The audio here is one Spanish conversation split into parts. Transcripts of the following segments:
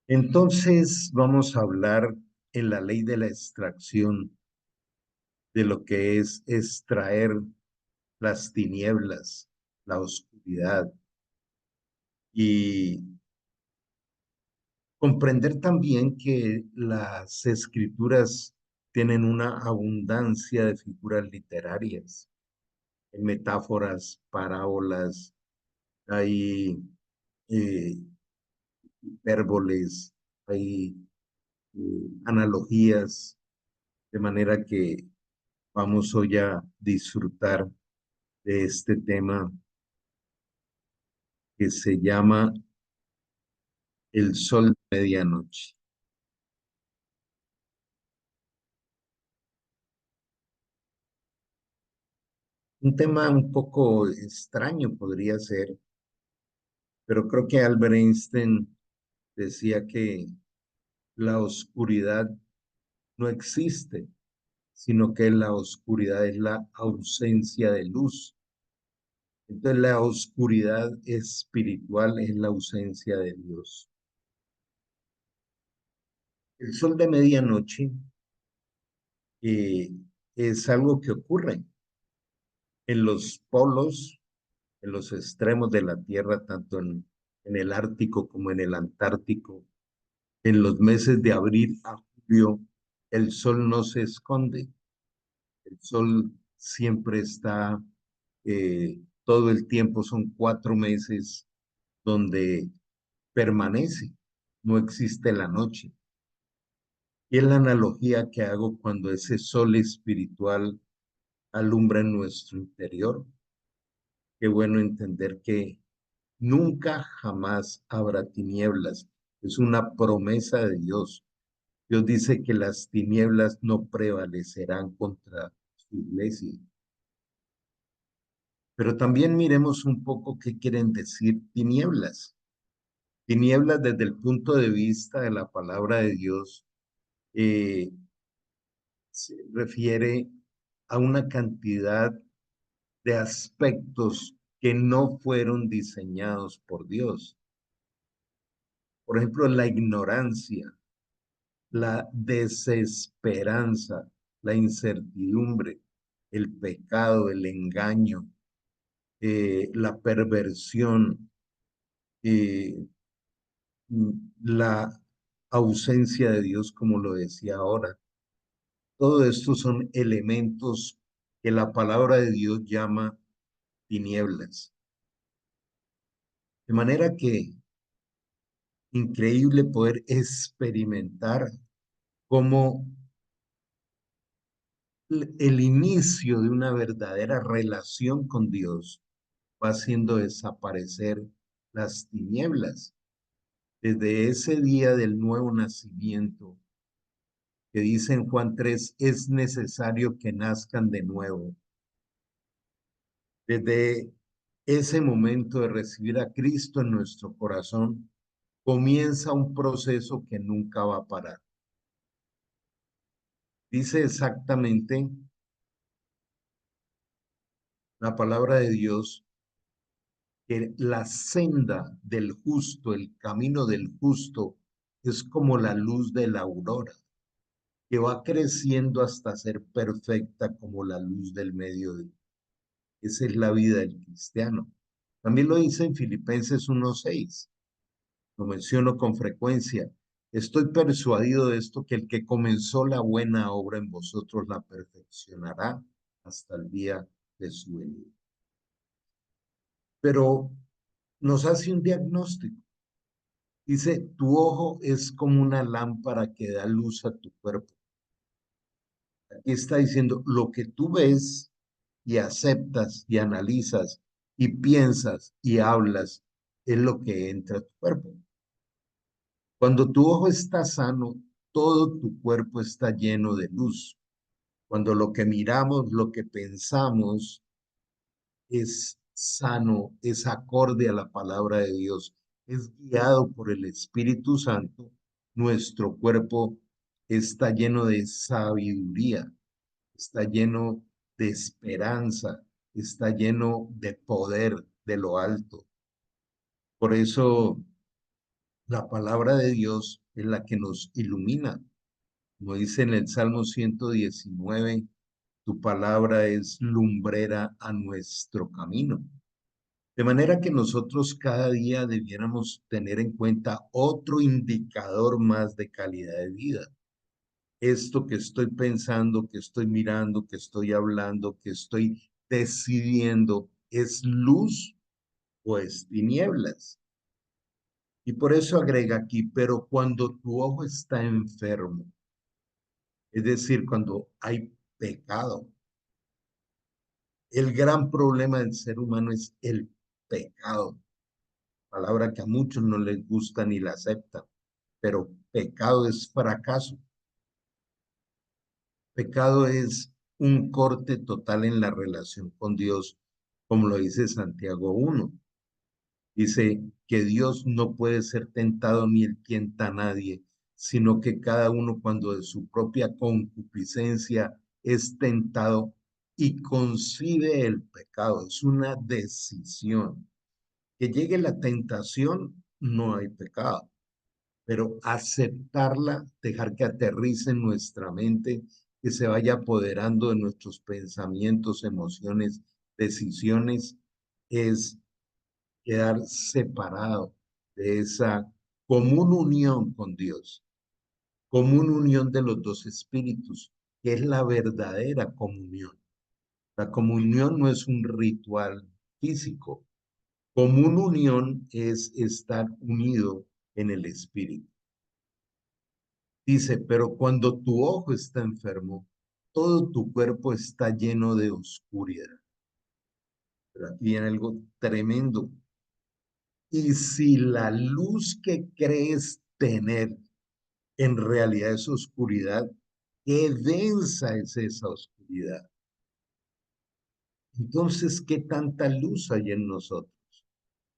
Entonces vamos a hablar en la ley de la extracción de lo que es extraer las tinieblas, la oscuridad y comprender también que las escrituras tienen una abundancia de figuras literarias, metáforas, parábolas, hay eh, hipérboles, hay analogías, de manera que vamos hoy a disfrutar de este tema que se llama El sol de medianoche. Un tema un poco extraño podría ser, pero creo que Albert Einstein decía que la oscuridad no existe, sino que la oscuridad es la ausencia de luz. Entonces la oscuridad espiritual es la ausencia de Dios. El sol de medianoche eh, es algo que ocurre en los polos, en los extremos de la Tierra, tanto en el Ártico como en el Antártico. En los meses de abril a julio, el sol no se esconde, el sol siempre está, todo el tiempo son 4 meses donde permanece, no existe la noche. Y es la analogía que hago cuando ese sol espiritual alumbra en nuestro interior. Qué bueno entender que nunca jamás habrá tinieblas. Es una promesa de Dios. Dios dice que las tinieblas no prevalecerán contra su iglesia. Pero también miremos un poco qué quieren decir tinieblas. Tinieblas desde el punto de vista de la palabra de Dios eh, se refiere a una cantidad de aspectos que no fueron diseñados por Dios. Por ejemplo, la ignorancia, la desesperanza, la incertidumbre, el pecado, el engaño, la perversión, eh, la ausencia de Dios, como lo decía ahora. Todo esto son elementos que la palabra de Dios llama tinieblas. De manera que increíble poder experimentar cómo el inicio de una verdadera relación con Dios va haciendo desaparecer las tinieblas. Desde ese día del nuevo nacimiento, que dice en Juan 3, es necesario que nazcan de nuevo. Desde ese momento de recibir a Cristo en nuestro corazón, comienza un proceso que nunca va a parar. Dice exactamente la palabra de Dios que la senda del justo, el camino del justo, es como la luz de la aurora, que va creciendo hasta ser perfecta como la luz del mediodía. Esa es la vida del cristiano. También lo dice en Filipenses 1:6. Lo menciono con frecuencia. Estoy persuadido de esto, que el que comenzó la buena obra en vosotros la perfeccionará hasta el día de su venida. Pero nos hace un diagnóstico. Dice, tu ojo es como una lámpara que da luz a tu cuerpo. Aquí está diciendo, lo que tú ves y aceptas y analizas y piensas y hablas es lo que entra a tu cuerpo. Cuando tu ojo está sano, todo tu cuerpo está lleno de luz. Cuando lo que miramos, lo que pensamos es sano, es acorde a la palabra de Dios, es guiado por el Espíritu Santo, nuestro cuerpo está lleno de sabiduría, está lleno de esperanza, está lleno de poder de lo alto. Por eso La palabra de Dios es la que nos ilumina. Como dice en el Salmo 119, tu palabra es lumbrera a nuestro camino. De manera que nosotros cada día debiéramos tener en cuenta otro indicador más de calidad de vida. Esto que estoy pensando, que estoy mirando, que estoy hablando, que estoy decidiendo, ¿es luz o es tinieblas? Y por eso agrega aquí, pero cuando tu ojo está enfermo, es decir, cuando hay pecado, el gran problema del ser humano es el pecado, palabra que a muchos no les gusta ni la aceptan, pero pecado es fracaso. Pecado es un corte total en la relación con Dios, como lo dice Santiago 1. Dice que Dios no puede ser tentado ni él tienta a nadie, sino que cada uno cuando de su propia concupiscencia es tentado y concibe el pecado. Es una decisión. Que llegue la tentación, no hay pecado, pero aceptarla, dejar que aterrice en nuestra mente, que se vaya apoderando de nuestros pensamientos, emociones, decisiones, es quedar separado de esa común unión con Dios, común unión de los dos espíritus, que es la verdadera comunión. La comunión no es un ritual físico. Común unión es estar unido en el espíritu. Dice, pero cuando tu ojo está enfermo, todo tu cuerpo está lleno de oscuridad. Pero aquí viene algo tremendo. Y si la luz que crees tener en realidad es oscuridad, qué densa es esa oscuridad. Entonces, ¿qué tanta luz hay en nosotros?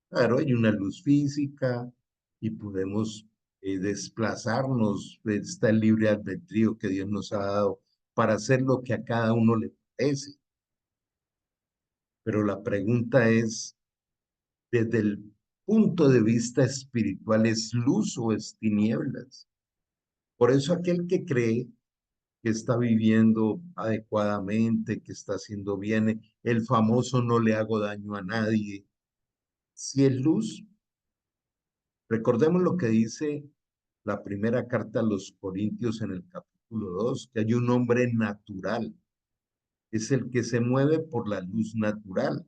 Claro, hay una luz física y podemos desplazarnos, está el libre albedrío que Dios nos ha dado para hacer lo que a cada uno le parece. Pero la pregunta es, desde el punto de vista espiritual, ¿es luz o es tinieblas? Por eso aquel que cree que está viviendo adecuadamente, que está haciendo bien, el famoso no le hago daño a nadie, si es luz. Recordemos lo que dice la primera carta a los Corintios en el capítulo 2, que hay un hombre natural, es el que se mueve por la luz natural,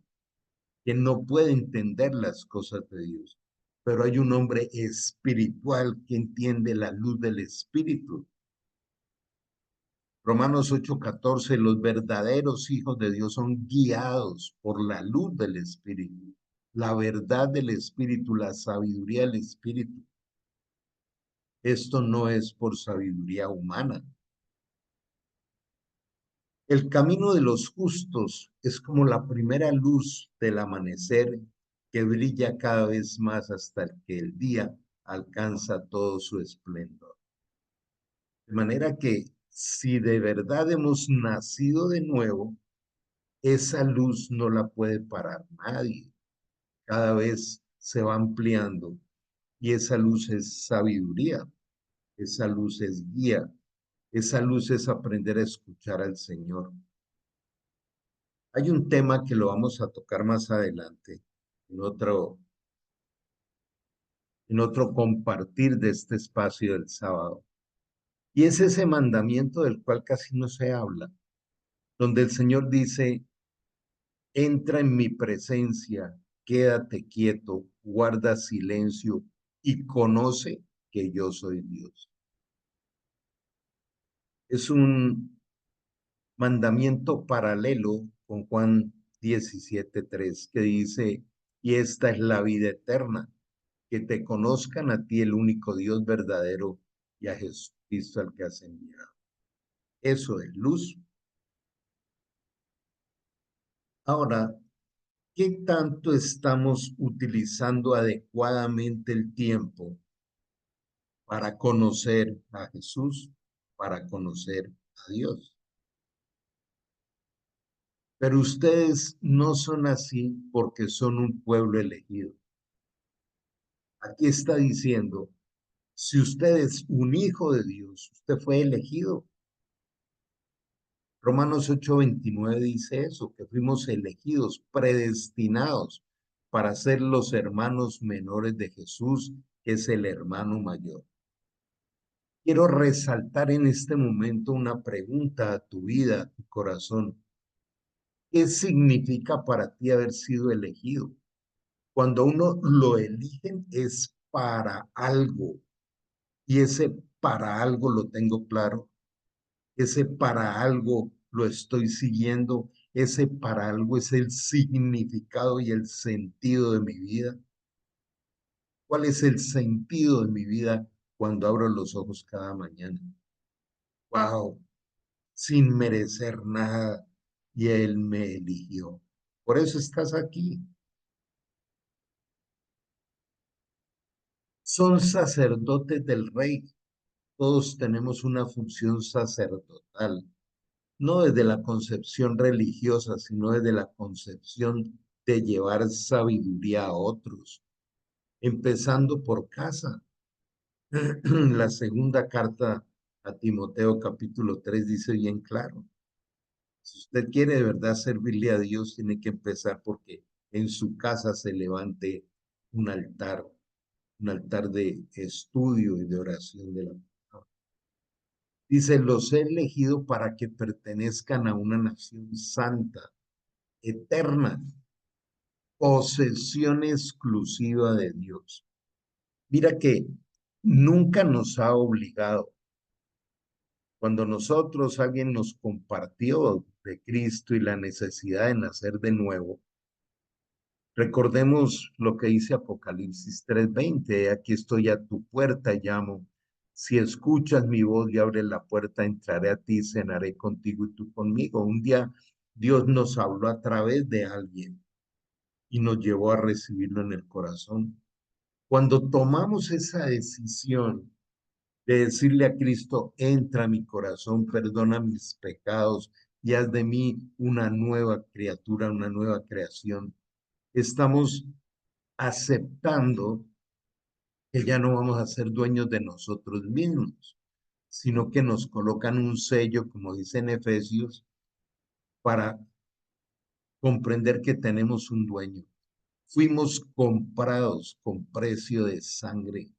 que no puede entender las cosas de Dios. Pero hay un hombre espiritual que entiende la luz del espíritu. Romanos 8:14, los verdaderos hijos de Dios son guiados por la luz del espíritu, la verdad del espíritu, la sabiduría del espíritu. Esto no es por sabiduría humana. El camino de los justos es como la primera luz del amanecer que brilla cada vez más hasta que el día alcanza todo su esplendor. De manera que si de verdad hemos nacido de nuevo, esa luz no la puede parar nadie. Cada vez se va ampliando y esa luz es sabiduría, esa luz es guía, esa luz es aprender a escuchar al Señor. Hay un tema que lo vamos a tocar más adelante, en otro compartir de este espacio del sábado. Y es ese mandamiento del cual casi no se habla, donde el Señor dice, entra en mi presencia, quédate quieto, guarda silencio y conoce que yo soy Dios. Es un mandamiento paralelo con Juan 17:3 que dice, y esta es la vida eterna, que te conozcan a ti el único Dios verdadero y a Jesucristo al que has enviado. Eso es luz. Ahora, ¿qué tanto estamos utilizando adecuadamente el tiempo para conocer a Jesús, para conocer a Dios? Pero ustedes no son así porque son un pueblo elegido. Aquí está diciendo, si usted es un hijo de Dios, usted fue elegido. Romanos 8:29 dice eso, que fuimos elegidos, predestinados para ser los hermanos menores de Jesús, que es el hermano mayor. Quiero resaltar en este momento una pregunta a tu vida, a tu corazón. ¿Qué significa para ti haber sido elegido? Cuando uno lo eligen es para algo, y ese para algo lo tengo claro, ese para algo lo estoy siguiendo, ese para algo es el significado y el sentido de mi vida. ¿Cuál es el sentido de mi vida cuando abro los ojos cada mañana? ¡Wow! Sin merecer nada, y Él me eligió. Por eso estás aquí. Son sacerdotes del rey. Todos tenemos una función sacerdotal, no desde la concepción religiosa, sino desde la concepción de llevar sabiduría a otros, empezando por casa. La segunda carta a Timoteo capítulo 3 dice bien claro, si usted quiere de verdad servirle a Dios, tiene que empezar porque en su casa se levante un altar de estudio y de oración de la palabra. Dice, los he elegido para que pertenezcan a una nación santa, eterna, posesión exclusiva de Dios. Mira que nunca nos ha obligado. Cuando nosotros, alguien nos compartió de Cristo y la necesidad de nacer de nuevo, recordemos lo que dice Apocalipsis 3:20, aquí estoy a tu puerta, llamo. Si escuchas mi voz y abres la puerta, entraré a ti, cenaré contigo y tú conmigo. Un día Dios nos habló a través de alguien y nos llevó a recibirlo en el corazón. Cuando tomamos esa decisión de decirle a Cristo, entra a mi corazón, perdona mis pecados y haz de mí una nueva criatura, una nueva creación, estamos aceptando que ya no vamos a ser dueños de nosotros mismos, sino que nos colocan un sello, como dice en Efesios, para comprender que tenemos un dueño. Fuimos comprados con precio de sangre.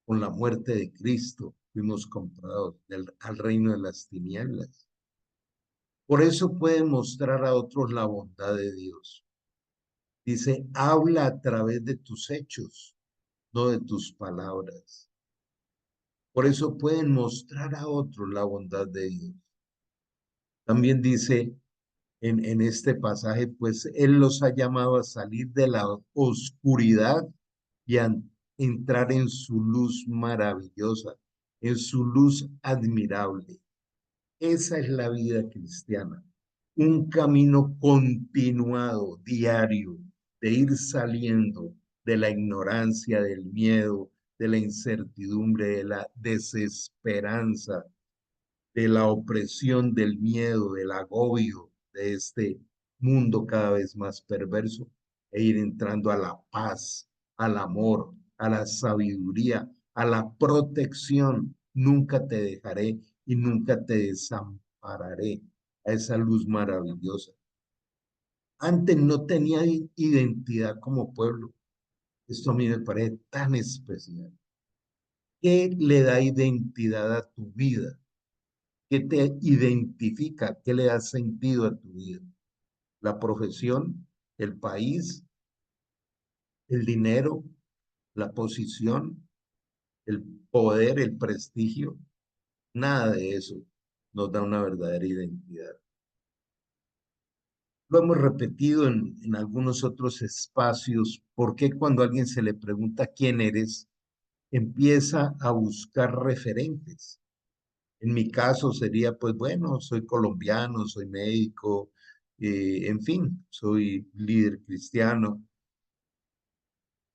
Con la muerte de Cristo fuimos comprados al reino de las tinieblas. Por eso puede mostrar a otros la bondad de Dios. Dice, habla a través de tus hechos, no de tus palabras. Por eso pueden mostrar a otros la bondad de Dios. También dice en este pasaje, pues Él los ha llamado a salir de la oscuridad y a entrar en su luz maravillosa, en su luz admirable. Esa es la vida cristiana, un camino continuado, diario, de ir saliendo de la ignorancia, del miedo, de la incertidumbre, de la desesperanza, de la opresión, del miedo, del agobio de este mundo cada vez más perverso, e ir entrando a la paz, al amor, a la sabiduría, a la protección. Nunca te dejaré y nunca te desampararé, a esa luz maravillosa. Antes no tenía identidad como pueblo. Esto a mí me parece tan especial. ¿Qué le da identidad a tu vida? ¿Qué te identifica? ¿Qué le da sentido a tu vida? ¿La profesión? ¿El país? ¿El dinero? ¿La posición? ¿El poder? ¿El prestigio? Nada de eso nos da una verdadera identidad. Lo hemos repetido en algunos otros espacios. ¿Por qué cuando a alguien se le pregunta quién eres, empieza a buscar referentes? En mi caso sería, pues bueno, soy colombiano, soy médico, en fin, soy líder cristiano,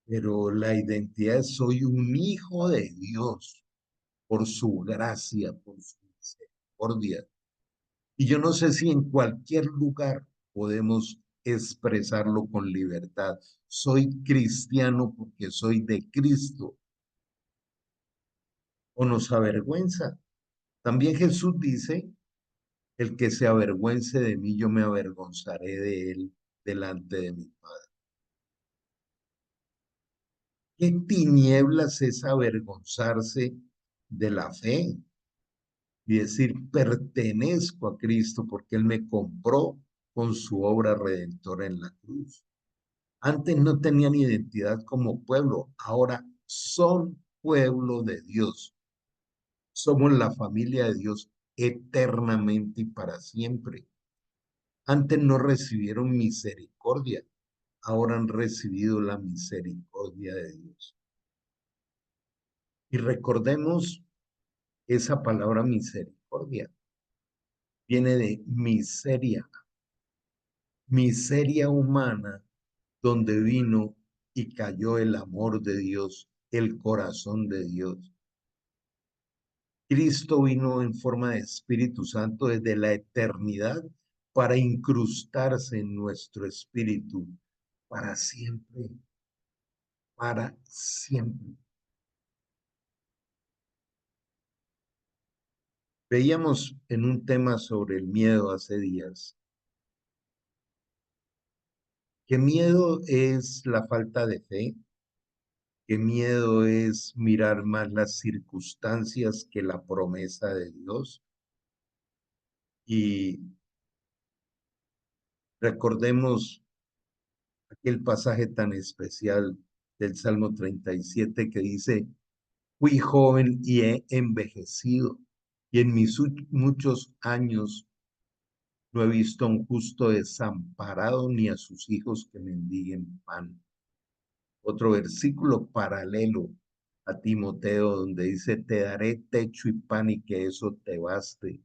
pero la identidad es soy un hijo de Dios por su gracia, por su misericordia. Y yo no sé si en cualquier lugar podemos expresarlo con libertad. Soy cristiano porque soy de Cristo. O nos avergüenza. También Jesús dice, el que se avergüence de mí, yo me avergonzaré de él delante de mi Padre. ¿Qué tinieblas es avergonzarse de la fe y decir, pertenezco a Cristo porque Él me compró con su obra redentora en la cruz? Antes no tenían identidad como pueblo, ahora son pueblo de Dios. Somos la familia de Dios eternamente y para siempre. Antes no recibieron misericordia, ahora han recibido la misericordia de Dios. Y recordemos esa palabra misericordia. Viene de miseria, miseria humana, donde vino y cayó el amor de Dios, el corazón de Dios. Cristo vino en forma de Espíritu Santo desde la eternidad para incrustarse en nuestro espíritu para siempre, para siempre. Veíamos en un tema sobre el miedo hace días, que miedo es la falta de fe, que miedo es mirar más las circunstancias que la promesa de Dios. Y recordemos aquel pasaje tan especial del Salmo 37 que dice, fui joven y he envejecido, y en mis muchos años no he visto a un justo desamparado ni a sus hijos que mendiguen pan. Otro versículo paralelo a Timoteo donde dice, te daré techo y pan y que eso te baste.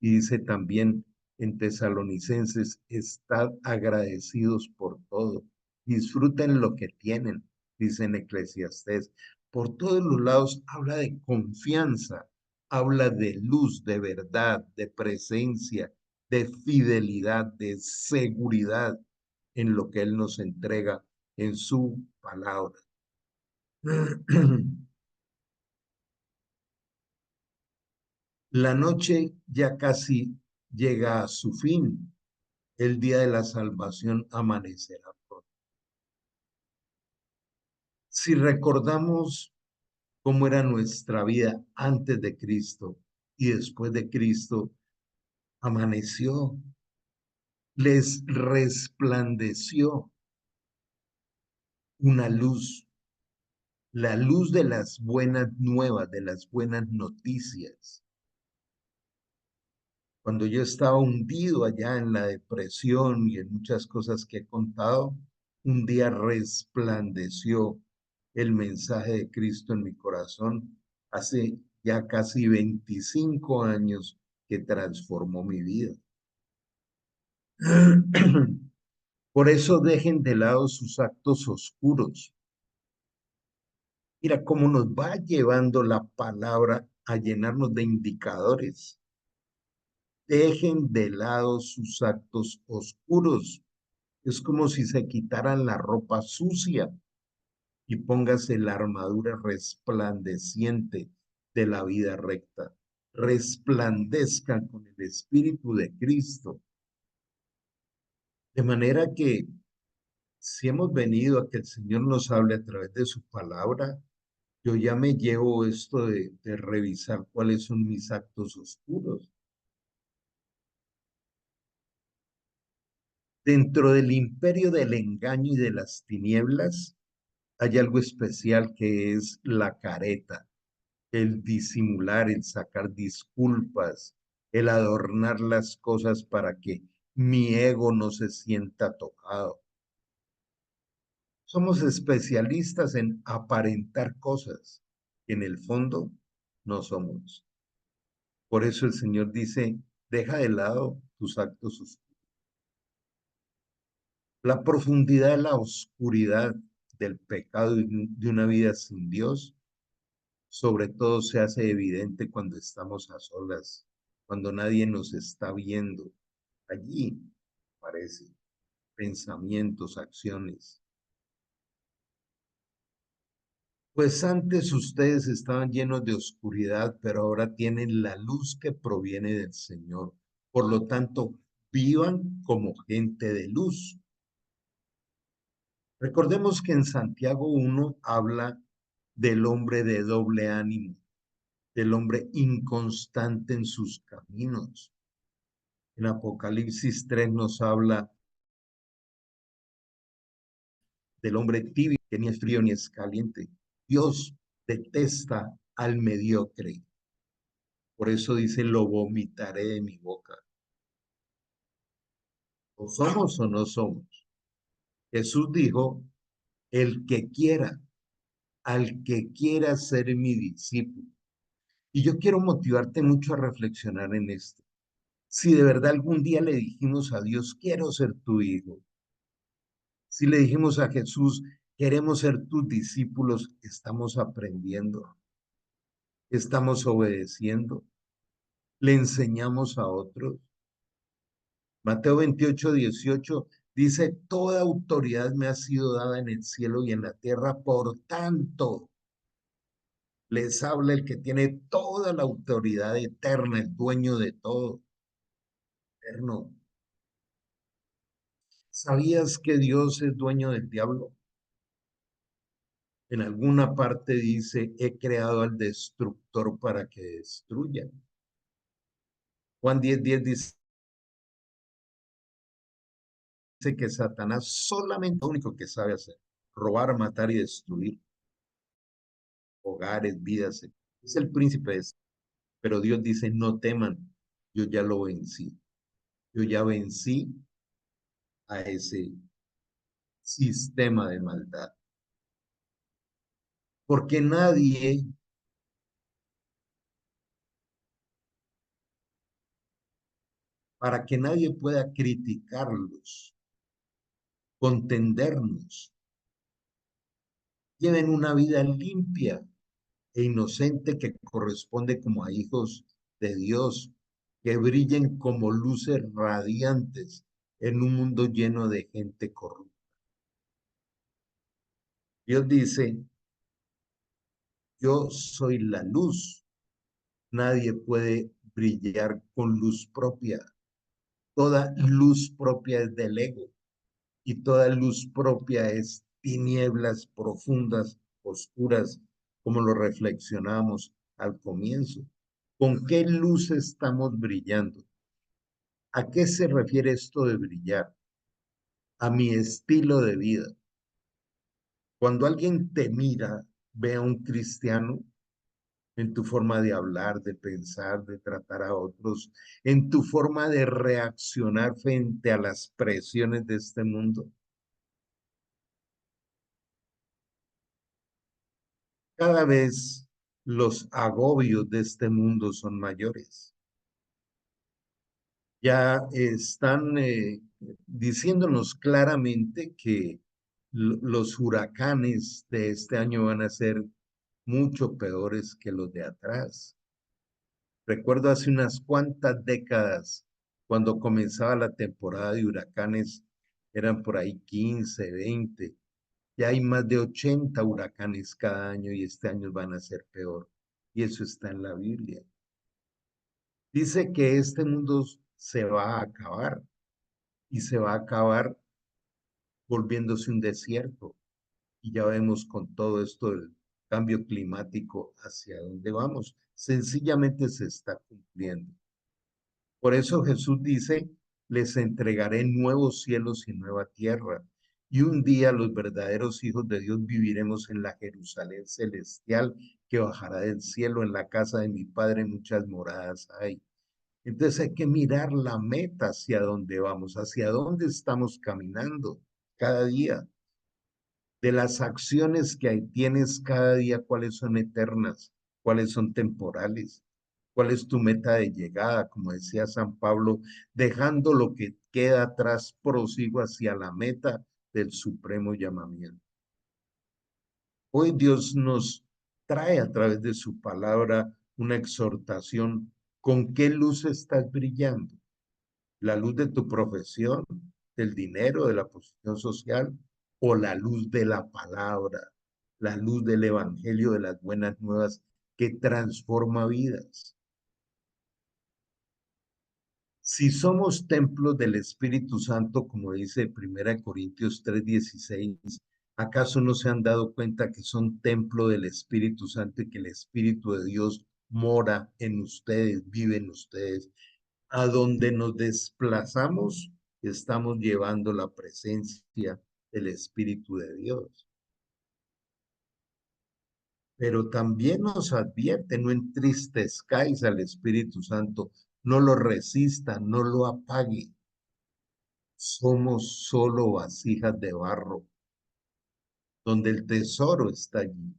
Y dice también en Tesalonicenses, estad agradecidos por todo, disfruten lo que tienen, dice en Eclesiastés. Por todos los lados habla de confianza, habla de luz, de verdad, de presencia, de fidelidad, de seguridad en lo que Él nos entrega en su palabra. La noche ya casi llega a su fin. El día de la salvación amanecerá pronto. Si recordamos cómo era nuestra vida antes de Cristo y después de Cristo, amaneció, les resplandeció una luz, la luz de las buenas nuevas, de las buenas noticias. Cuando yo estaba hundido allá en la depresión y en muchas cosas que he contado, un día resplandeció el mensaje de Cristo en mi corazón hace ya casi 25 años que transformó mi vida. Por eso dejen de lado sus actos oscuros. Mira cómo nos va llevando la palabra a llenarnos de indicadores. Dejen de lado sus actos oscuros. Es como si se quitaran la ropa sucia y póngase la armadura resplandeciente de la vida recta. Resplandezcan con el Espíritu de Cristo. De manera que si hemos venido a que el Señor nos hable a través de su palabra, yo ya me llevo esto de revisar cuáles son mis actos oscuros. Dentro del imperio del engaño y de las tinieblas, hay algo especial que es la careta, el disimular, el sacar disculpas, el adornar las cosas para que mi ego no se sienta tocado. Somos especialistas en aparentar cosas que en el fondo no somos. Por eso el Señor dice, deja de lado tus actos oscuros. La profundidad de la oscuridad del pecado y de una vida sin Dios, sobre todo se hace evidente cuando estamos a solas, cuando nadie nos está viendo. Allí parece. pensamientos, acciones. Pues antes ustedes estaban llenos de oscuridad, pero ahora tienen la luz que proviene del Señor. Por lo tanto, vivan como gente de luz. Recordemos que en Santiago 1 habla del hombre de doble ánimo, del hombre inconstante en sus caminos. En Apocalipsis 3 nos habla del hombre tibio, que ni es frío ni es caliente. Dios detesta al mediocre. Por eso dice, lo vomitaré de mi boca. ¿O somos o no somos? Jesús dijo, el que quiera, al que quiera ser mi discípulo. Y yo quiero motivarte mucho a reflexionar en esto. Si de verdad algún día le dijimos a Dios, quiero ser tu hijo. Si le dijimos a Jesús, queremos ser tus discípulos, estamos aprendiendo, estamos obedeciendo, le enseñamos a otros. Mateo 28:18 dice, toda autoridad me ha sido dada en el cielo y en la tierra, por tanto, les habla el que tiene toda la autoridad eterna, el dueño de todo, eterno. ¿Sabías que Dios es dueño del diablo? En alguna parte dice, he creado al destructor para que destruya. Juan 10:10 dice que Satanás solamente lo único que sabe hacer, robar, matar y destruir hogares, vidas. Es el príncipe de este. Pero Dios dice, no teman, yo ya lo vencí. Yo ya vencí a ese sistema de maldad. Porque nadie, para que nadie pueda criticarlos, contendernos, lleven una vida limpia e inocente que corresponde como a hijos de Dios, que brillen como luces radiantes en un mundo lleno de gente corrupta. Dios dice, yo soy la luz, nadie puede brillar con luz propia. Toda luz propia es del ego y toda luz propia es tinieblas profundas, oscuras, como lo reflexionamos al comienzo. ¿Con qué luz estamos brillando? ¿A qué se refiere esto de brillar? A mi estilo de vida. Cuando alguien te mira, ve a un cristiano en tu forma de hablar, de pensar, de tratar a otros, en tu forma de reaccionar frente a las presiones de este mundo. Cada vez los agobios de este mundo son mayores. Ya están diciéndonos claramente que los huracanes de este año van a ser mucho peores que los de atrás. Recuerdo hace unas cuantas décadas, cuando comenzaba la temporada de huracanes, eran por ahí 15, 20. Ya hay más de 80 huracanes cada año y este año van a ser peor. Y eso está en la Biblia. Dice que este mundo se va a acabar y se va a acabar volviéndose un desierto. Y ya vemos con todo esto del cambio climático hacia dónde vamos. Sencillamente se está cumpliendo. Por eso Jesús dice, les entregaré nuevos cielos y nueva tierra. Y un día los verdaderos hijos de Dios viviremos en la Jerusalén celestial que bajará del cielo. En la casa de mi Padre muchas moradas hay. Entonces hay que mirar la meta hacia dónde vamos, hacia dónde estamos caminando cada día. De las acciones que tienes cada día, cuáles son eternas, cuáles son temporales, cuál es tu meta de llegada, como decía San Pablo, dejando lo que queda atrás, prosigo hacia la meta del supremo llamamiento. Hoy Dios nos trae a través de su palabra una exhortación. ¿Con qué luz estás brillando? ¿La luz de tu profesión? del dinero, de la posición social, o la luz de la palabra, la luz del evangelio, de las buenas nuevas que transforma vidas. Si somos templos del Espíritu Santo, como dice 1 Corintios 3:16, ¿acaso no se han dado cuenta que son templo del Espíritu Santo y que el Espíritu de Dios mora en ustedes, vive en ustedes? A donde nos desplazamos, estamos llevando la presencia del Espíritu de Dios. Pero también nos advierte, no entristezcáis al Espíritu Santo, no lo resistan, no lo apague. Somos solo vasijas de barro, donde el tesoro está allí,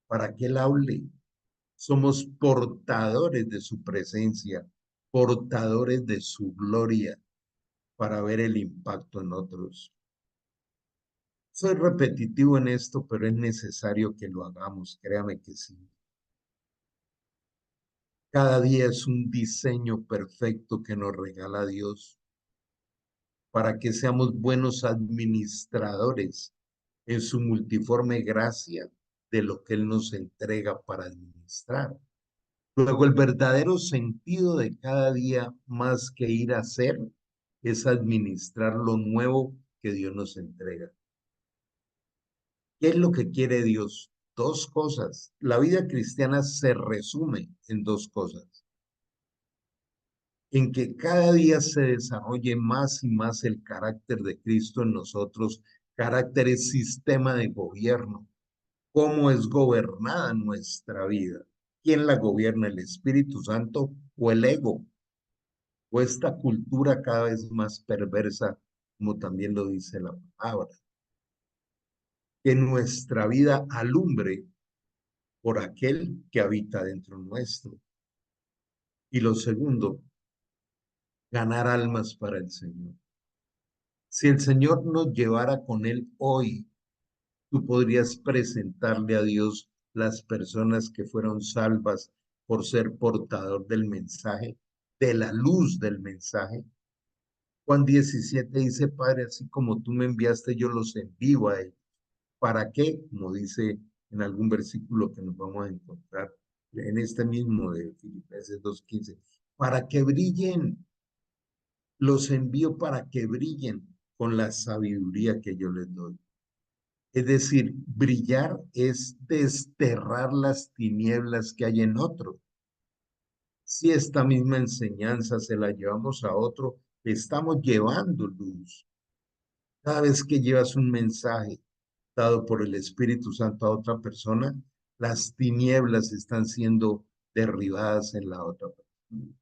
para que él hable. Somos portadores de su presencia, portadores de su gloria, para ver el impacto en otros. Soy repetitivo en esto, pero es necesario que lo hagamos, créame que sí. Cada día es un diseño perfecto que nos regala Dios para que seamos buenos administradores en su multiforme gracia de lo que Él nos entrega para administrar. Luego, el verdadero sentido de cada día, más que ir a hacer, es administrar lo nuevo que Dios nos entrega. ¿Qué es lo que quiere Dios? Dos cosas. La vida cristiana se resume en dos cosas. En que cada día se desarrolle más y más el carácter de Cristo en nosotros. Carácter es sistema de gobierno. ¿Cómo es gobernada nuestra vida? ¿Quién la gobierna, el Espíritu Santo o el ego? O esta cultura cada vez más perversa, como también lo dice la palabra. Que nuestra vida alumbre por aquel que habita dentro nuestro. Y lo segundo, ganar almas para el Señor. Si el Señor nos llevara con Él hoy, tú podrías presentarle a Dios las personas que fueron salvas por ser portador del mensaje, de la luz del mensaje. Juan 17 dice, Padre, así como tú me enviaste, yo los envío a ellos. ¿Para qué? Como dice en algún versículo que nos vamos a encontrar en este mismo de Filipenses 2:15. Para que brillen, los envío para que brillen con la sabiduría que yo les doy. Es decir, brillar es desterrar las tinieblas que hay en otro. Si esta misma enseñanza se la llevamos a otro, estamos llevando luz. Cada vez que llevas un mensaje dado por el Espíritu Santo a otra persona, las tinieblas están siendo derribadas en la otra persona.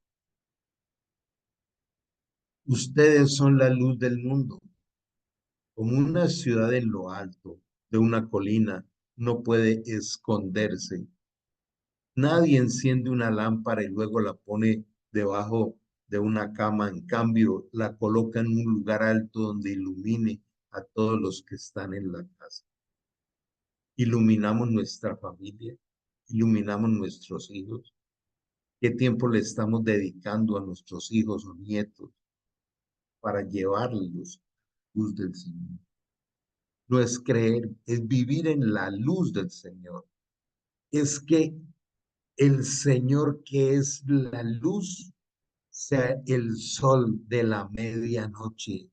Ustedes son la luz del mundo. Como una ciudad en lo alto de una colina no puede esconderse. Nadie enciende una lámpara y luego la pone debajo de una cama. En cambio, la coloca en un lugar alto donde ilumine a todos los que están en la casa. Iluminamos nuestra familia, iluminamos nuestros hijos. ¿Qué tiempo le estamos dedicando a nuestros hijos o nietos para llevarlos luz del Señor? No es creer, es vivir en la luz del Señor. Es que el Señor, que es la luz, sea el sol de la medianoche,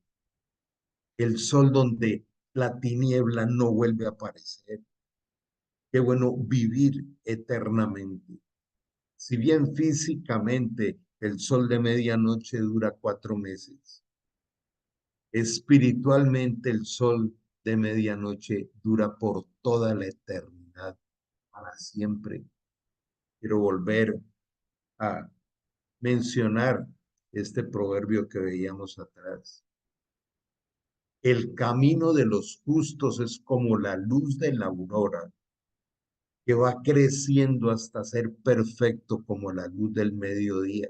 el sol donde la tiniebla no vuelve a aparecer. Qué bueno vivir eternamente. Si bien físicamente el sol de medianoche dura 4 meses, espiritualmente el sol de medianoche dura por toda la eternidad, para siempre. Quiero volver a mencionar este proverbio que veíamos atrás. El camino de los justos es como la luz de la aurora, que va creciendo hasta ser perfecto como la luz del mediodía.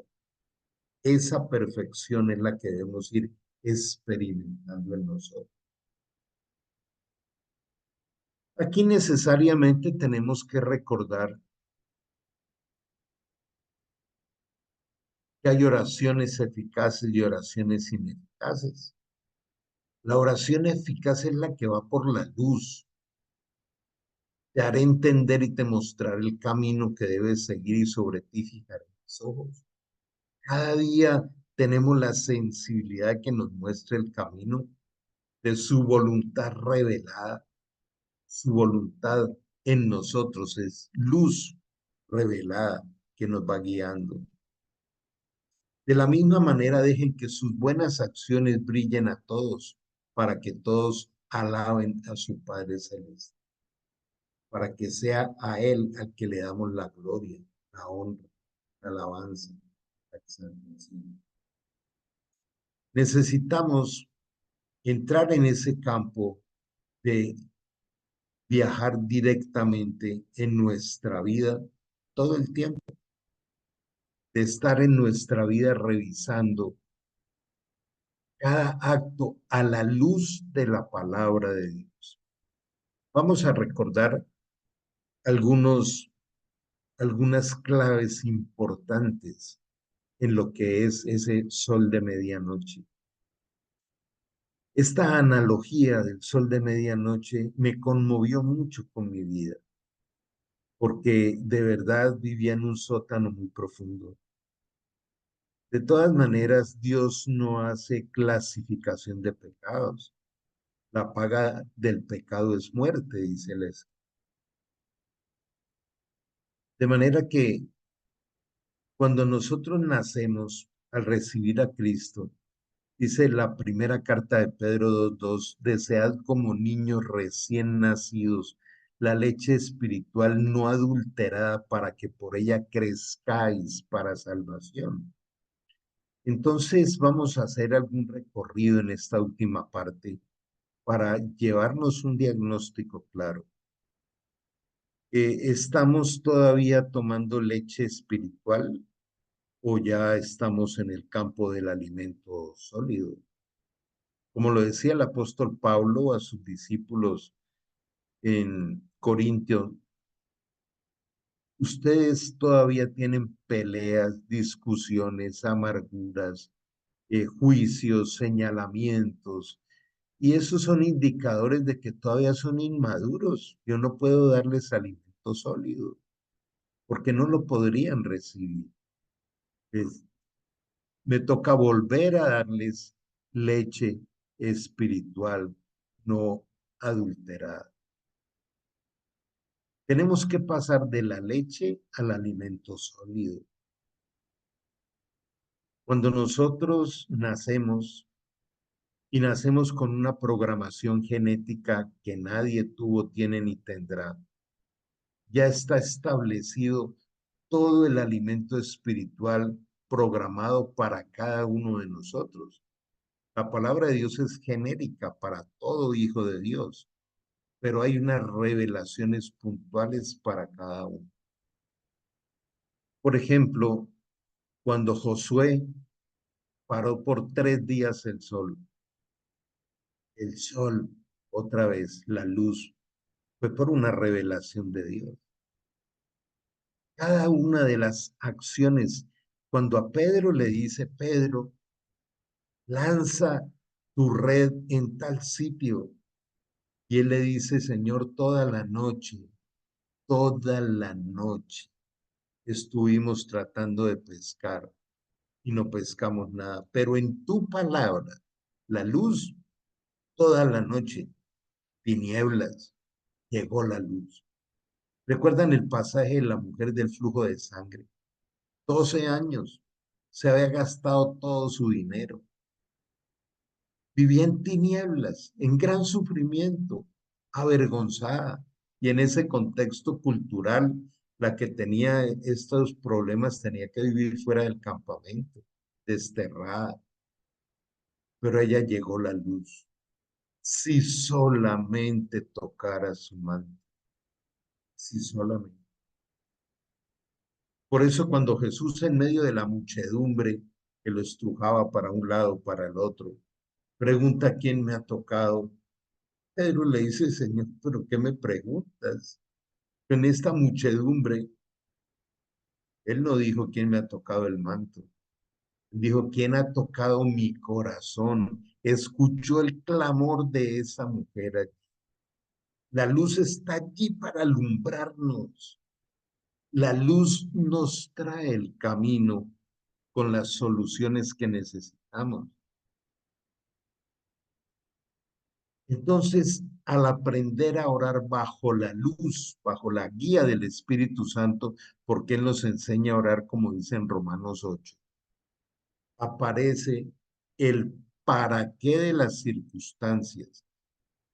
Esa perfección es la que debemos ir experimentando en nosotros. Aquí necesariamente tenemos que recordar que hay oraciones eficaces y oraciones ineficaces. La oración eficaz es la que va por la luz. Te haré entender y te mostraré el camino que debes seguir y sobre ti fijaré mis ojos. Cada día tenemos la sensibilidad que nos muestre el camino de su voluntad revelada. Su voluntad en nosotros es luz revelada que nos va guiando. De la misma manera, dejen que sus buenas acciones brillen a todos, para que todos alaben a su Padre Celeste, para que sea a Él al que le damos la gloria, la honra, la alabanza, la exaltación. Necesitamos entrar en ese campo de viajar directamente en nuestra vida todo el tiempo, de estar en nuestra vida revisando cada acto a la luz de la palabra de Dios. Vamos a recordar algunas claves importantes en lo que es ese sol de medianoche. Esta analogía del sol de medianoche me conmovió mucho con mi vida, porque de verdad vivía en un sótano muy profundo. De todas maneras, Dios no hace clasificación de pecados. La paga del pecado es muerte, dice la Escritura. De manera que cuando nosotros nacemos al recibir a Cristo, dice la primera carta de Pedro 2:2, desead como niños recién nacidos la leche espiritual no adulterada para que por ella crezcáis para salvación. Entonces vamos a hacer algún recorrido en esta última parte para llevarnos un diagnóstico claro. ¿Estamos todavía tomando leche espiritual o ya estamos en el campo del alimento sólido? Como lo decía el apóstol Pablo a sus discípulos en Corintio, ustedes todavía tienen peleas, discusiones, amarguras, juicios, señalamientos, y esos son indicadores de que todavía son inmaduros. Yo no puedo darles alimento sólido porque no lo podrían recibir. Es- Me toca volver a darles leche espiritual, no adulterada. Tenemos que pasar de la leche al alimento sólido. Cuando nosotros nacemos y nacemos con una programación genética que nadie tuvo, tiene ni tendrá, ya está establecido todo el alimento espiritual programado para cada uno de nosotros. La palabra de Dios es genérica para todo hijo de Dios, pero hay unas revelaciones puntuales para cada uno. Por ejemplo, cuando Josué paró por 3 días el sol, otra vez, la luz, fue por una revelación de Dios. Cada una de las acciones, cuando a Pedro le dice, Pedro, lanza tu red en tal sitio, y él le dice, Señor, toda la noche estuvimos tratando de pescar y no pescamos nada, pero en tu palabra, la luz, toda la noche, tinieblas, llegó la luz. ¿Recuerdan el pasaje de la mujer del flujo de sangre? 12 años, se había gastado todo su dinero, vivía en tinieblas, en gran sufrimiento, avergonzada. Y en ese contexto cultural, la que tenía estos problemas tenía que vivir fuera del campamento, desterrada. Pero ella llegó la luz. Si solamente tocara su manto, si solamente. Por eso cuando Jesús en medio de la muchedumbre que lo estrujaba para un lado, para el otro, pregunta quién me ha tocado, Pedro le dice, Señor, ¿pero qué me preguntas? En esta muchedumbre, él no dijo quién me ha tocado el manto, dijo quién ha tocado mi corazón, escuchó el clamor de esa mujer. La luz está allí para alumbrarnos. La luz nos trae el camino con las soluciones que necesitamos. Entonces, al aprender a orar bajo la luz, bajo la guía del Espíritu Santo, porque Él nos enseña a orar como dice en Romanos 8, aparece el para qué de las circunstancias.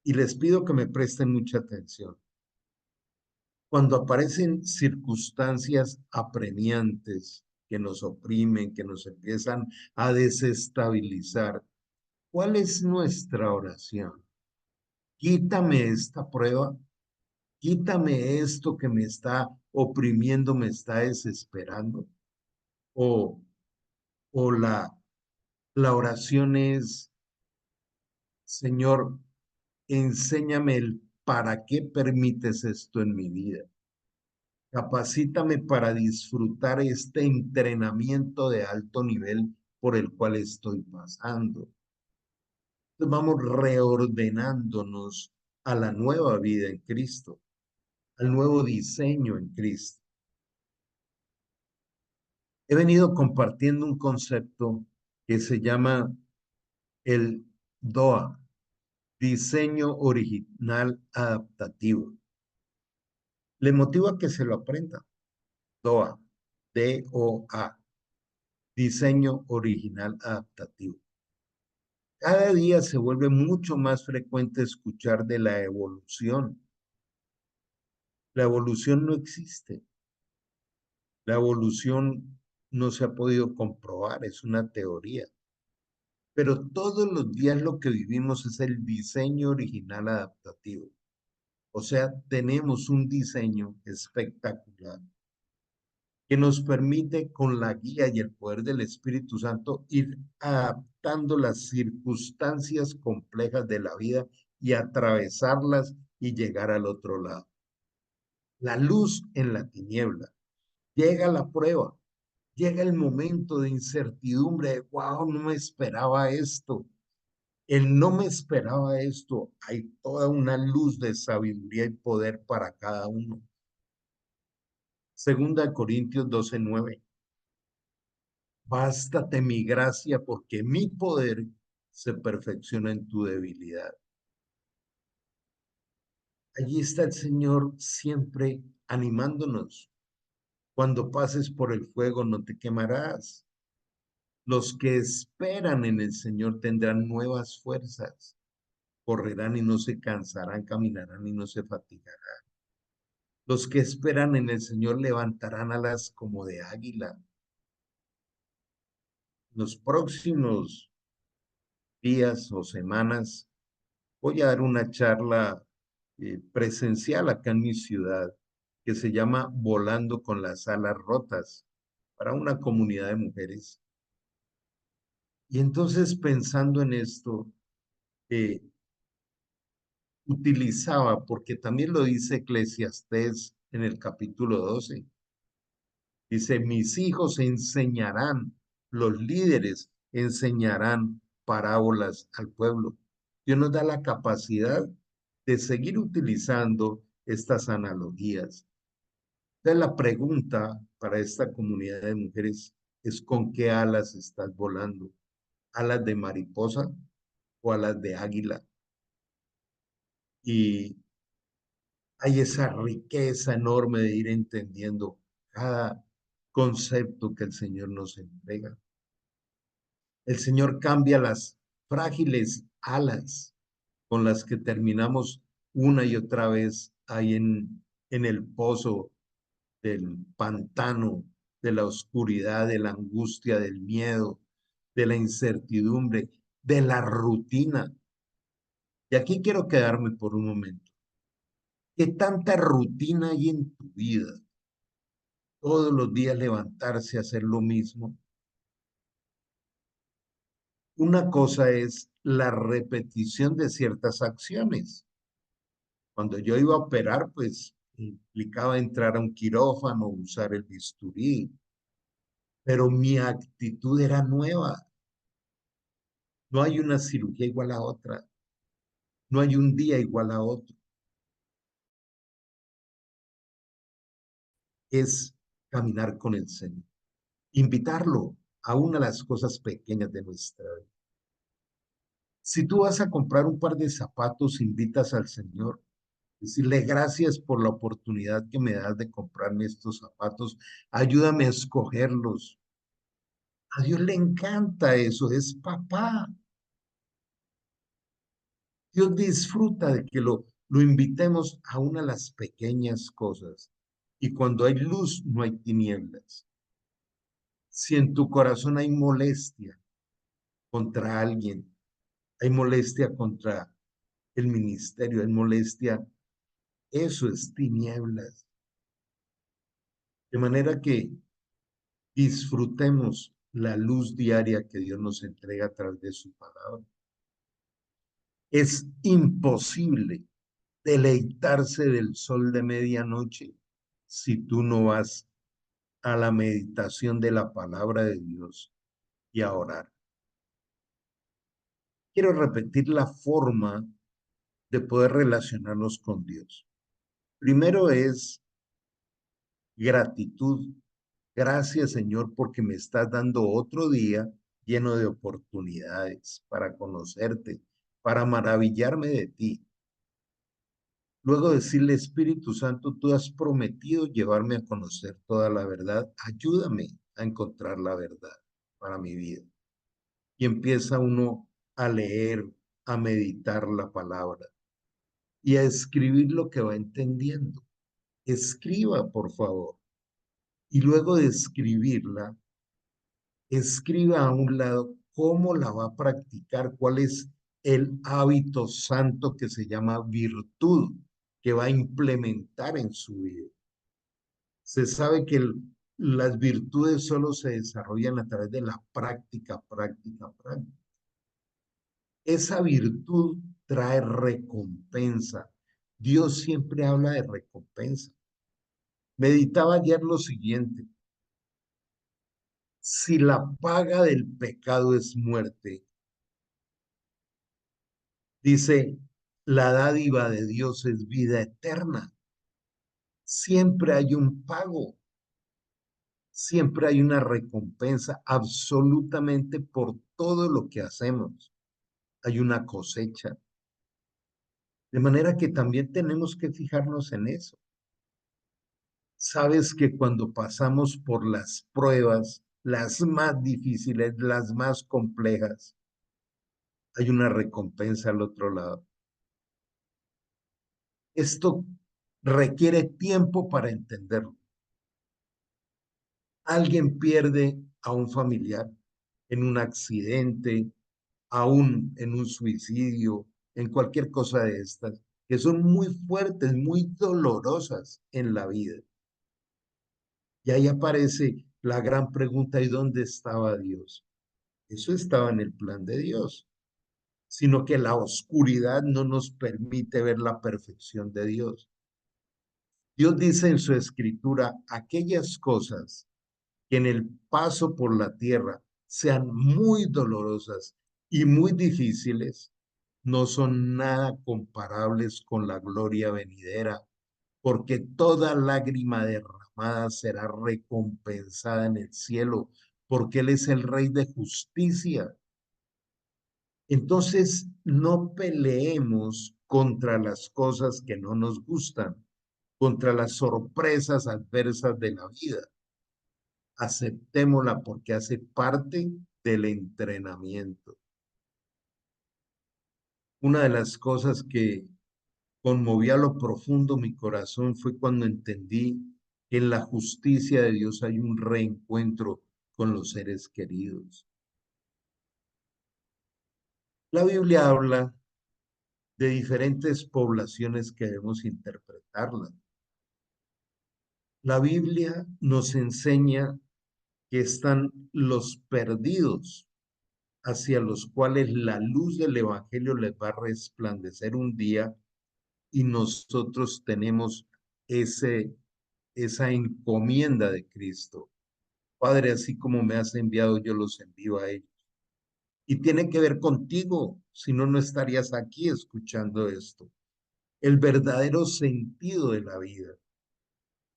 Y les pido que me presten mucha atención. Cuando aparecen circunstancias apremiantes que nos oprimen, que nos empiezan a desestabilizar, ¿cuál es nuestra oración? Quítame esta prueba, quítame esto que me está oprimiendo, me está desesperando. O, o la oración es, Señor, enséñame el para qué permites esto en mi vida. Capacítame para disfrutar este entrenamiento de alto nivel por el cual estoy pasando. Entonces vamos reordenándonos a la nueva vida en Cristo, al nuevo diseño en Cristo. He venido compartiendo un concepto que se llama el DOA, diseño original adaptativo. Le motiva que se lo aprenda. DOA, D-O-A, diseño original adaptativo. Cada día se vuelve mucho más frecuente escuchar de la evolución. La evolución no existe. La evolución no se ha podido comprobar, es una teoría. Pero todos los días lo que vivimos es el diseño original adaptativo. O sea, tenemos un diseño espectacular que nos permite con la guía y el poder del Espíritu Santo ir adaptando las circunstancias complejas de la vida y atravesarlas y llegar al otro lado. La luz en la tiniebla. Llega la prueba, llega el momento de incertidumbre, de, wow, no me esperaba esto. El no me esperaba esto. Hay toda una luz de sabiduría y poder para cada uno. Segunda de Corintios 12:9. Bástate mi gracia porque mi poder se perfecciona en tu debilidad. Allí está el Señor siempre animándonos. Cuando pases por el fuego no te quemarás. Los que esperan en el Señor tendrán nuevas fuerzas. Correrán y no se cansarán, caminarán y no se fatigarán. Los que esperan en el Señor levantarán alas como de águila. Los próximos días o semanas voy a dar una charla presencial acá en mi ciudad que se llama Volando con las alas rotas para una comunidad de mujeres. Y entonces pensando en esto, eh, utilizaba, porque también lo dice Eclesiastés en el capítulo 12, dice, mis hijos enseñarán, los líderes enseñarán parábolas al pueblo. Dios nos da la capacidad de seguir utilizando estas analogías. Entonces la pregunta para esta comunidad de mujeres es ¿con qué alas estás volando? ¿Alas de mariposa o alas de águila? Y hay esa riqueza enorme de ir entendiendo cada concepto que el Señor nos entrega. El Señor cambia las frágiles alas con las que terminamos una y otra vez ahí en el pozo del pantano, de la oscuridad, de la angustia, del miedo, de la incertidumbre, de la rutina. Y aquí quiero quedarme por un momento. ¿Qué tanta rutina hay en tu vida? Todos los días levantarse a hacer lo mismo. Una cosa es la repetición de ciertas acciones. Cuando yo iba a operar, pues implicaba entrar a un quirófano, usar el bisturí, pero mi actitud era nueva. No hay una cirugía igual a otra. No hay un día igual a otro. Es caminar con el Señor. Invitarlo a una de las cosas pequeñas de nuestra vida. Si tú vas a comprar un par de zapatos, invitas al Señor. Decirle gracias por la oportunidad que me das de comprarme estos zapatos. Ayúdame a escogerlos. A Dios le encanta eso, es papá. Dios disfruta de que lo invitemos a una de las pequeñas cosas. Y cuando hay luz, no hay tinieblas. Si en tu corazón hay molestia contra alguien, hay molestia contra el ministerio, hay molestia, eso es tinieblas. De manera que disfrutemos la luz diaria que Dios nos entrega a través de su palabra. Es imposible deleitarse del sol de medianoche si tú no vas a la meditación de la palabra de Dios y a orar. Quiero repetir la forma de poder relacionarnos con Dios. Primero es gratitud. Gracias, Señor, porque me estás dando otro día lleno de oportunidades para conocerte, para maravillarme de ti. Luego decirle, Espíritu Santo, tú has prometido llevarme a conocer toda la verdad. Ayúdame a encontrar la verdad para mi vida. Y empieza uno a leer, a meditar la palabra y a escribir lo que va entendiendo. Escriba, por favor. Y luego de escribirla, escriba a un lado cómo la va a practicar, cuál es el hábito santo que se llama virtud que va a implementar en su vida. Se sabe que las virtudes solo se desarrollan a través de la práctica, práctica, práctica. Esa virtud trae recompensa. Dios siempre habla de recompensa. Meditaba ayer lo siguiente: si la paga del pecado es muerte, dice, la dádiva de Dios es vida eterna. Siempre hay un pago, siempre hay una recompensa absolutamente por todo lo que hacemos. Hay una cosecha. De manera que también tenemos que fijarnos en eso. Sabes que cuando pasamos por las pruebas, las más difíciles, las más complejas, hay una recompensa al otro lado. Esto requiere tiempo para entenderlo. Alguien pierde a un familiar en un accidente, aún en un suicidio, en cualquier cosa de estas, que son muy fuertes, muy dolorosas en la vida. Y ahí aparece la gran pregunta: ¿y dónde estaba Dios? Eso estaba en el plan de Dios, sino que la oscuridad no nos permite ver la perfección de Dios. Dios dice en su escritura, aquellas cosas que en el paso por la tierra sean muy dolorosas y muy difíciles, no son nada comparables con la gloria venidera, porque toda lágrima derramada será recompensada en el cielo, porque Él es el Rey de justicia. Entonces, no peleemos contra las cosas que no nos gustan, contra las sorpresas adversas de la vida. Aceptémosla porque hace parte del entrenamiento. Una de las cosas que conmovió a lo profundo mi corazón fue cuando entendí que en la justicia de Dios hay un reencuentro con los seres queridos. La Biblia habla de diferentes poblaciones que debemos interpretarla. La Biblia nos enseña que están los perdidos, hacia los cuales la luz del Evangelio les va a resplandecer un día, y nosotros tenemos esa encomienda de Cristo. Padre, así como me has enviado, yo los envío a ellos. Y tiene que ver contigo, si no, no estarías aquí escuchando esto. El verdadero sentido de la vida,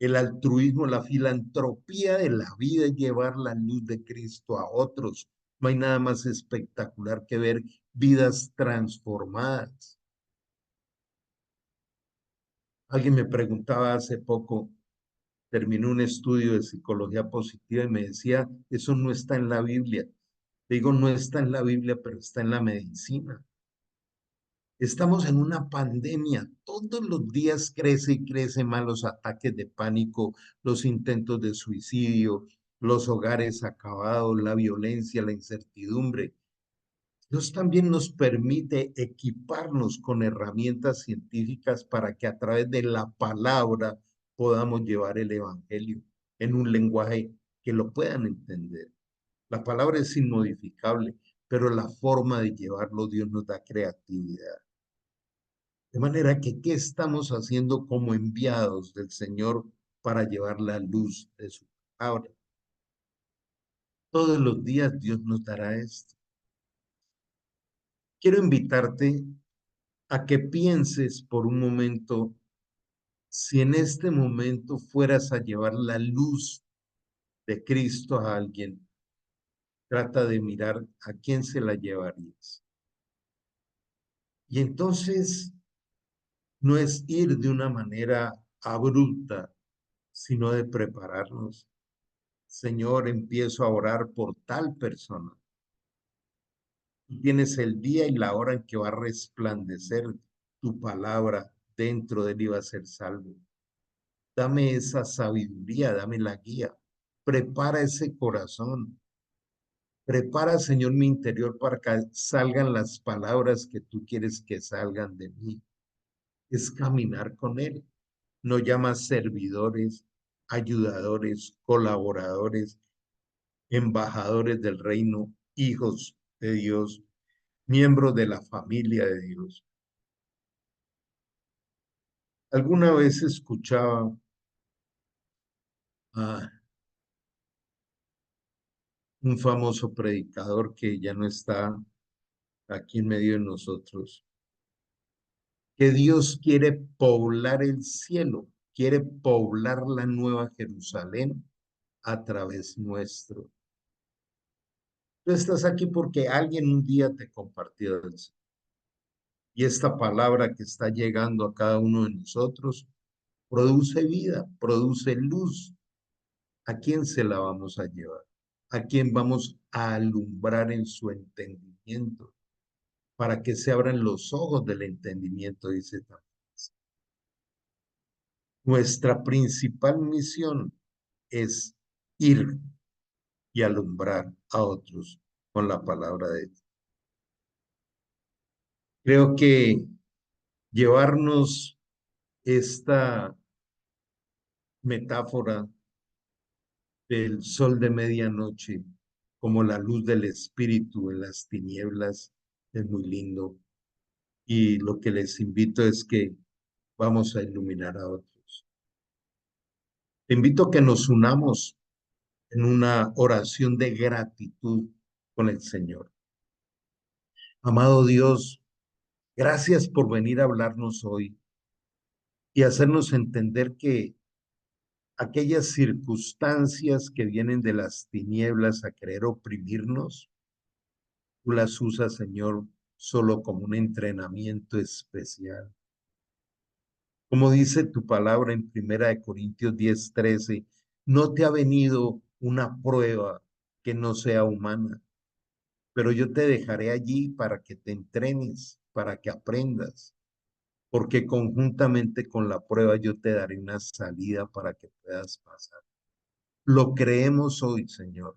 el altruismo, la filantropía de la vida es llevar la luz de Cristo a otros. No hay nada más espectacular que ver vidas transformadas. Alguien me preguntaba hace poco, terminé un estudio de psicología positiva y me decía, eso no está en la Biblia. Digo, no está en la Biblia, pero está en la medicina. Estamos en una pandemia. Todos los días crece y crece más los ataques de pánico, los intentos de suicidio, los hogares acabados, la violencia, la incertidumbre. Dios también nos permite equiparnos con herramientas científicas para que a través de la palabra podamos llevar el evangelio en un lenguaje que lo puedan entender. La palabra es inmodificable, pero la forma de llevarlo Dios nos da creatividad. De manera que, ¿qué estamos haciendo como enviados del Señor para llevar la luz de su palabra? Todos los días Dios nos dará esto. Quiero invitarte a que pienses por un momento si en este momento fueras a llevar la luz de Cristo a alguien. Trata de mirar a quién se la llevarías. Y entonces no es ir de una manera abrupta, sino de prepararnos. Señor, empiezo a orar por tal persona. Tú tienes el día y la hora en que va a resplandecer tu palabra dentro de él y va a ser salvo. Dame esa sabiduría, dame la guía. Prepara ese corazón. Prepara, Señor, mi interior para que salgan las palabras que tú quieres que salgan de mí. Es caminar con él. No llamas servidores, ayudadores, colaboradores, embajadores del reino, hijos de Dios, miembros de la familia de Dios. Alguna vez escuchaba a un famoso predicador que ya no está aquí en medio de nosotros, que Dios quiere poblar el cielo, quiere poblar la nueva Jerusalén a través nuestro. Tú estás aquí porque alguien un día te compartió eso. Y esta palabra que está llegando a cada uno de nosotros produce vida, produce luz. ¿A quién se la vamos a llevar? ¿A quién vamos a alumbrar en su entendimiento? Para que se abran los ojos del entendimiento, dice también. Nuestra principal misión es ir y alumbrar a otros con la palabra de Dios. Creo que llevarnos esta metáfora del sol de medianoche como la luz del espíritu en las tinieblas es muy lindo. Y lo que les invito es que vamos a iluminar a otros. Te invito a que nos unamos en una oración de gratitud con el Señor. Amado Dios, gracias por venir a hablarnos hoy y hacernos entender que aquellas circunstancias que vienen de las tinieblas a querer oprimirnos, tú las usas, Señor, solo como un entrenamiento especial. Como dice tu palabra en 1 Corintios 10:13, no te ha venido una prueba que no sea humana, pero yo te dejaré allí para que te entrenes, para que aprendas, porque conjuntamente con la prueba yo te daré una salida para que puedas pasar. Lo creemos hoy, Señor.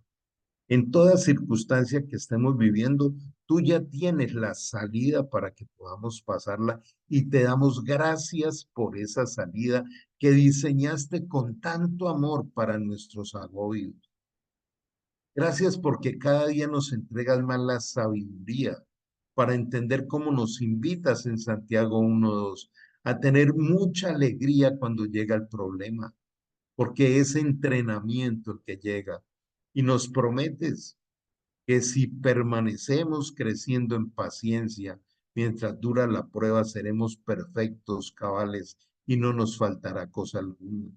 En toda circunstancia que estemos viviendo, tú ya tienes la salida para que podamos pasarla y te damos gracias por esa salida que diseñaste con tanto amor para nuestros agobios. Gracias porque cada día nos entregas más la sabiduría para entender cómo nos invitas en Santiago 1:2 a tener mucha alegría cuando llega el problema, porque es entrenamiento el que llega y nos prometes que si permanecemos creciendo en paciencia, mientras dura la prueba, seremos perfectos, cabales, y no nos faltará cosa alguna.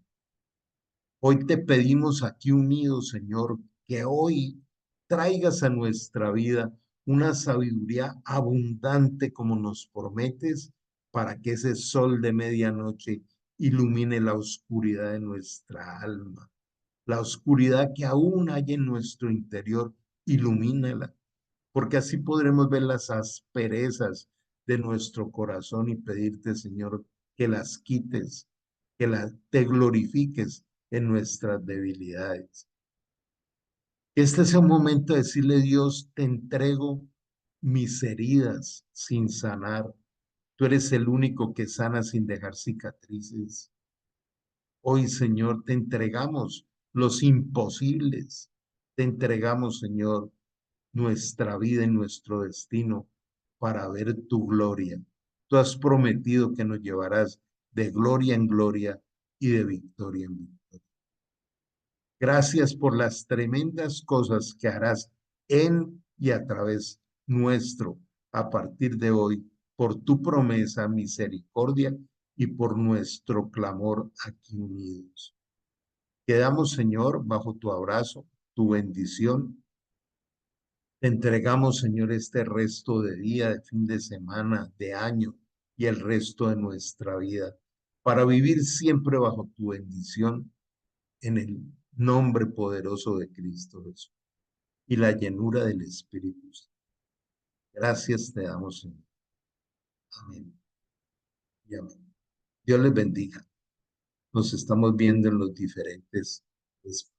Hoy te pedimos aquí unidos, Señor, que hoy traigas a nuestra vida una sabiduría abundante como nos prometes, para que ese sol de medianoche ilumine la oscuridad de nuestra alma. La oscuridad que aún hay en nuestro interior, ilumínala, porque así podremos ver las asperezas de nuestro corazón y pedirte, Señor, que las quites, te glorifiques en nuestras debilidades. Este es el momento de decirle, Dios, te entrego mis heridas sin sanar. Tú eres el único que sana sin dejar cicatrices. Hoy, Señor, te entregamos los imposibles. Te entregamos, Señor, nuestra vida y nuestro destino para ver tu gloria. Tú has prometido que nos llevarás de gloria en gloria y de victoria en victoria. Gracias por las tremendas cosas que harás en y a través nuestro a partir de hoy, por tu promesa, misericordia y por nuestro clamor aquí unidos. Quedamos, Señor, bajo tu abrazo, tu bendición. Te entregamos, Señor, este resto de día, de fin de semana, de año y el resto de nuestra vida, para vivir siempre bajo tu bendición en el nombre poderoso de Cristo Jesús y la llenura del Espíritu Santo. Gracias te damos, Señor. Amén y amén. Dios les bendiga. Nos estamos viendo en los diferentes espacios.